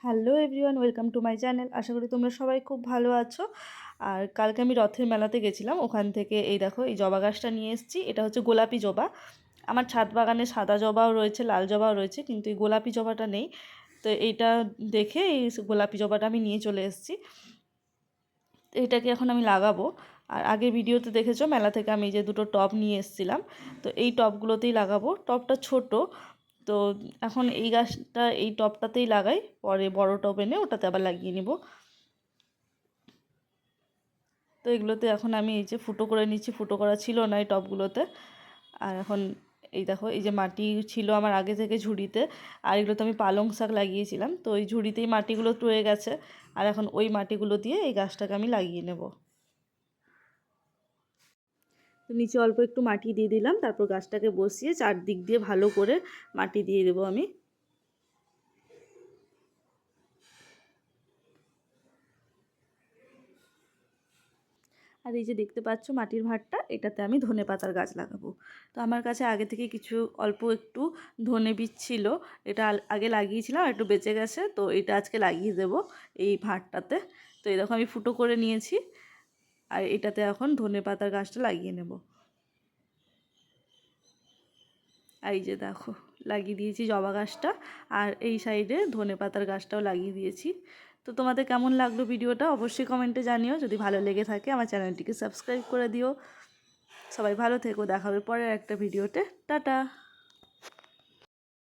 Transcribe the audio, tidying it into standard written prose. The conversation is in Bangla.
Hello everyone, welcome to my channel. আশা করি তোমরা সবাই খুব ভালো আছো। আর কালকে আমি রথের মেলাতে গেছিলাম, ওখান থেকে এই দেখো এই জবা গাছটা নিয়ে এসেছি। এটা হচ্ছে গোলাপি জবা। আমার ছাদ বাগানে সাদা জবাও রয়েছে, লাল জবাও রয়েছে, কিন্তু এই গোলাপি জবাটা নেই। তো এইটা দেখে এই গোলাপি জবাটা আমি নিয়ে চলে এসেছি। এইটাকে এখন আমি লাগাবো। আর আগের ভিডিওতে দেখেছো মেলা থেকে আমি যে দুটো টব নিয়ে এসেছিলাম, তো এই টবগুলোতেই লাগাবো। টবটা ছোট, তো এখন এই গাছটা এই টবটাতেই লাগাই, পরে বড় টব এনে ওটাতে আবার লাগিয়ে নিব। তো এগুলোতে এখন আমি এই যে ফুটো করে নিচ্ছি, ফুটো করা ছিল না এই টবগুলোতে। আর এখন এই দেখো এই যে মাটি ছিল আমার আগে থেকে ঝুড়িতে, আর এগুলোতে আমি পালং শাক লাগিয়েছিলাম, তো ওই ঝুড়িতেই মাটিগুলো রয়ে গেছে। আর এখন ওই মাটিগুলো দিয়ে এই গাছটাকে আমি লাগিয়ে নেব। তো নিচে অল্প একটু মাটি দিয়ে দিলাম, তারপর গাছটাকে বসিয়ে চারদিক দিয়ে ভালো করে মাটি দিয়ে দেবো আমি। আর এই যে দেখতে পাচ্ছ মাটির ভাঁড়টা, এটাতে আমি ধনেপাতার গাছ লাগাবো। তো আমার কাছে আগে থেকে কিছু অল্প একটু ধনে বীজ ছিল, এটা আগে লাগিয়েছিলাম, একটু বেঁচে গেছে, তো এটা আজকে লাগিয়ে দেব এই ভাঁড়টাতে। তো এই দেখো আমি ফুটো করে নিয়েছি, আর এটাতে এখন ধনেপাতার গাছটা লাগিয়ে নেব। আর এই যে দেখো লাগিয়ে দিয়েছি জবা গাছটা, আর এই সাইডে ধনেপাতার গাছটাও লাগিয়ে দিয়েছি। তো তোমাদের কেমন লাগলো ভিডিওটা অবশ্যই কমেন্টে জানিও। যদি ভালো লেগে থাকে আমার চ্যানেলটিকে সাবস্ক্রাইব করে দিও। সবাই ভালো থেকো, দেখা হবে পরের একটা ভিডিওতে। টাটা।